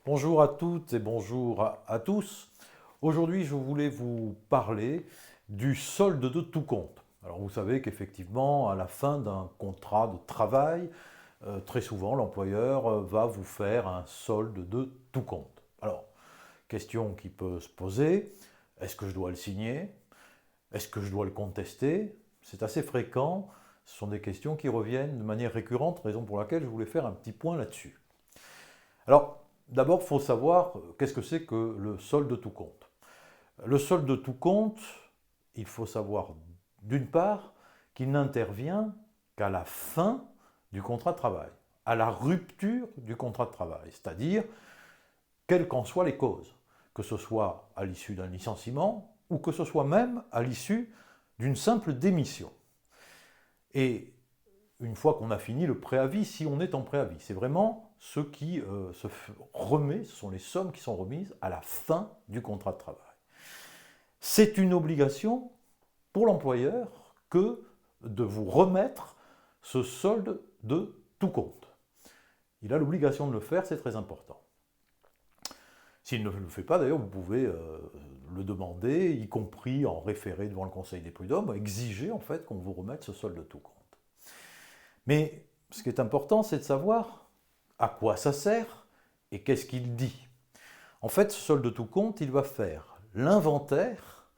Bonjour à toutes et bonjour à tous. Aujourd'hui, je voulais vous parler du solde de tout compte. Alors vous savez qu'effectivement, à la fin d'un contrat de travail, très souvent l'employeur va vous faire un solde de tout compte. Alors, question qui peut se poser, est-ce que je dois le signer? Est-ce que je dois le contester? C'est assez fréquent, ce sont des questions qui reviennent de manière récurrente, raison pour laquelle je voulais faire un petit point là-dessus. Alors, d'abord, il faut savoir qu'est-ce que c'est que le solde de tout compte. Le solde de tout compte, il faut savoir d'une part qu'il n'intervient qu'à la fin du contrat de travail, à la rupture du contrat de travail, c'est-à-dire quelles qu'en soient les causes, que ce soit à l'issue d'un licenciement ou que ce soit même à l'issue d'une simple démission. Et une fois qu'on a fini le préavis, si on est en préavis, c'est vraiment ce qui se remet, ce sont les sommes qui sont remises à la fin du contrat de travail. C'est une obligation pour l'employeur que de vous remettre ce solde de tout compte. Il a l'obligation de le faire, c'est très important. S'il ne le fait pas, d'ailleurs, vous pouvez le demander, y compris en référé devant le Conseil des prud'hommes, exiger en fait qu'on vous remette ce solde de tout compte. Mais ce qui est important, c'est de savoir à quoi ça sert et qu'est-ce qu'il dit. En fait, ce solde de tout compte, il va faire l'inventaire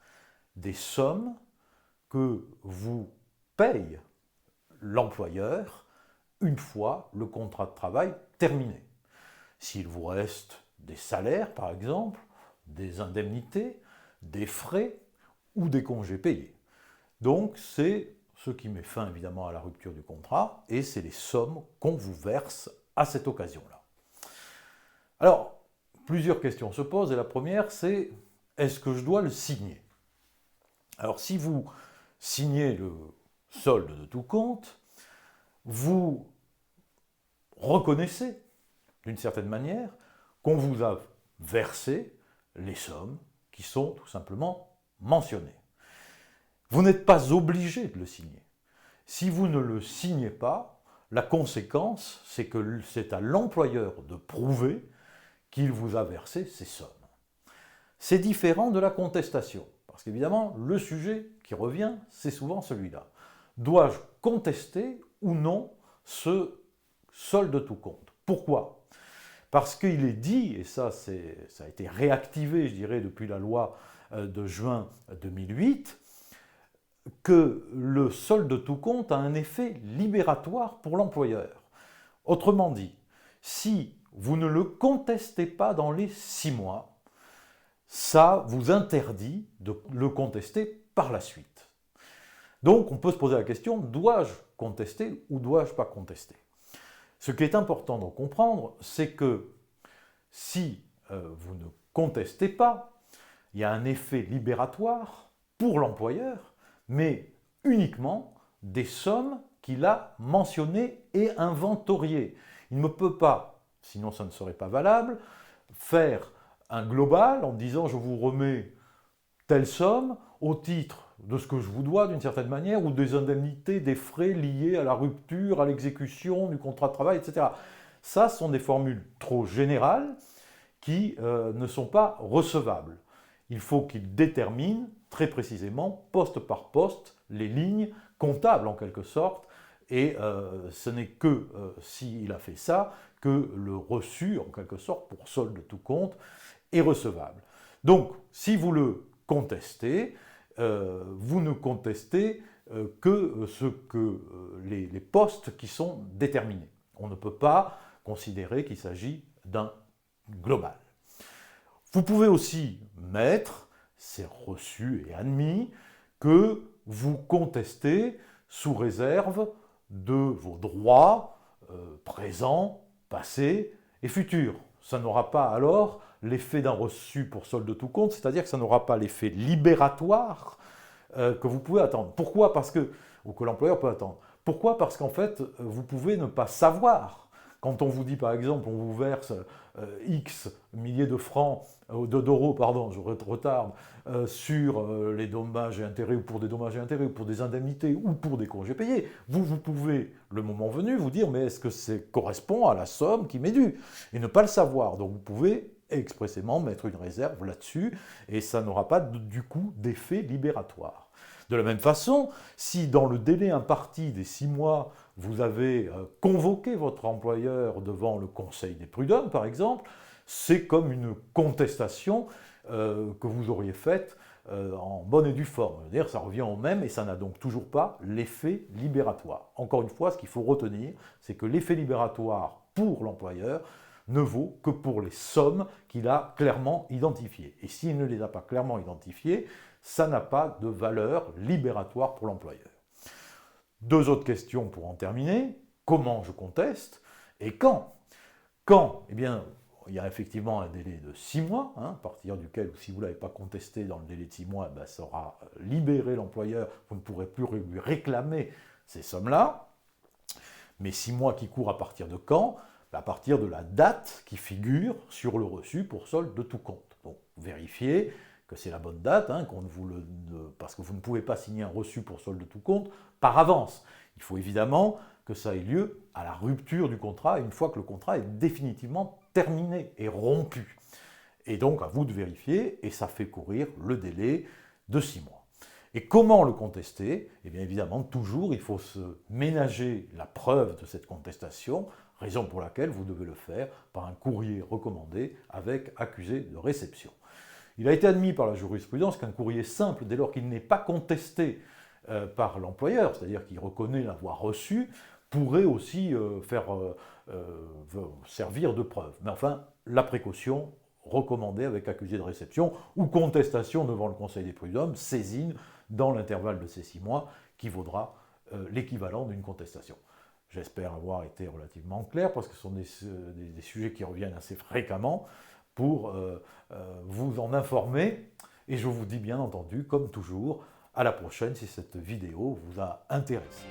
des sommes que vous paye l'employeur une fois le contrat de travail terminé. S'il vous reste des salaires, par exemple, des indemnités, des frais ou des congés payés. Donc, c'est ce qui met fin évidemment à la rupture du contrat, et c'est les sommes qu'on vous verse à cette occasion-là. Alors, plusieurs questions se posent, et la première c'est, est-ce que je dois le signer? Alors, si vous signez le solde de tout compte, vous reconnaissez, d'une certaine manière, qu'on vous a versé les sommes qui sont tout simplement mentionnées. Vous n'êtes pas obligé de le signer. Si vous ne le signez pas, la conséquence, c'est que c'est à l'employeur de prouver qu'il vous a versé ces sommes. C'est différent de la contestation, parce qu'évidemment, le sujet qui revient, c'est souvent celui-là. Dois-je contester ou non ce solde de tout compte? Pourquoi? Parce qu'il est dit, et ça a été réactivé, je dirais, depuis la loi de juin 2008, que le solde de tout compte a un effet libératoire pour l'employeur. Autrement dit, si vous ne le contestez pas dans les 6 mois, ça vous interdit de le contester par la suite. Donc on peut se poser la question, dois-je contester ou dois-je pas contester? Ce qui est important de comprendre, c'est que si vous ne contestez pas, il y a un effet libératoire pour l'employeur, mais uniquement des sommes qu'il a mentionnées et inventoriées. Il ne peut pas, sinon ça ne serait pas valable, faire un global en disant je vous remets telle somme au titre de ce que je vous dois d'une certaine manière ou des indemnités, des frais liés à la rupture, à l'exécution du contrat de travail, etc. Ça, ce sont des formules trop générales qui ne sont pas recevables. Il faut qu'il détermine très précisément, poste par poste, les lignes comptables en quelque sorte, et ce n'est que s'il a fait ça que le reçu, en quelque sorte, pour solde de tout compte, est recevable. Donc, si vous le contestez, vous ne contestez que les postes qui sont déterminés. On ne peut pas considérer qu'il s'agit d'un global. Vous pouvez aussi mettre, c'est reçu et admis, que vous contestez sous réserve de vos droits présents, passés et futurs. Ça n'aura pas alors l'effet d'un reçu pour solde de tout compte, c'est-à-dire que ça n'aura pas l'effet libératoire que vous pouvez attendre. Pourquoi? Ou que l'employeur peut attendre. Pourquoi? Parce qu'en fait, vous pouvez ne pas savoir Quand on vous dit par exemple, on vous verse X milliers de francs, d'euros, pardon, je retarde, sur les dommages et intérêts, ou pour des dommages et intérêts, ou pour des indemnités, ou pour des congés payés, vous pouvez, le moment venu, vous dire, mais est-ce que ça correspond à la somme qui m'est due? Et ne pas le savoir. Donc vous pouvez expressément mettre une réserve là-dessus, et ça n'aura pas du coup d'effet libératoire. De la même façon, si dans le délai imparti des 6 mois, vous avez convoqué votre employeur devant le Conseil des prud'hommes, par exemple, c'est comme une contestation que vous auriez faite en bonne et due forme. C'est-à-dire, ça revient au même et ça n'a donc toujours pas l'effet libératoire. Encore une fois, ce qu'il faut retenir, c'est que l'effet libératoire pour l'employeur ne vaut que pour les sommes qu'il a clairement identifiées. Et s'il ne les a pas clairement identifiées, ça n'a pas de valeur libératoire pour l'employeur. 2 autres questions pour en terminer. Comment je conteste et quand? Quand? Eh bien, il y a effectivement un délai de 6 mois, à partir duquel, si vous ne l'avez pas contesté dans le délai de 6 mois, ça aura libéré l'employeur, vous ne pourrez plus lui réclamer ces sommes-là. Mais 6 mois qui courent à partir de quand? À partir de la date qui figure sur le reçu pour solde de tout compte. Donc, vérifiez que c'est la bonne date, parce que vous ne pouvez pas signer un reçu pour solde de tout compte par avance. Il faut évidemment que ça ait lieu à la rupture du contrat, une fois que le contrat est définitivement terminé et rompu. Et donc, à vous de vérifier, et ça fait courir le délai de 6 mois. Et comment le contester? Eh bien, évidemment, toujours, il faut se ménager la preuve de cette contestation, raison pour laquelle vous devez le faire par un courrier recommandé avec accusé de réception. Il a été admis par la jurisprudence qu'un courrier simple, dès lors qu'il n'est pas contesté par l'employeur, c'est-à-dire qu'il reconnaît l'avoir reçu, pourrait aussi servir de preuve. Mais enfin, la précaution recommandée avec accusé de réception ou contestation devant le Conseil des prud'hommes, saisine dans l'intervalle de ces 6 mois, qui vaudra l'équivalent d'une contestation. J'espère avoir été relativement clair, parce que ce sont des sujets qui reviennent assez fréquemment, pour vous en informer. Et je vous dis bien entendu, comme toujours, à la prochaine si cette vidéo vous a intéressé.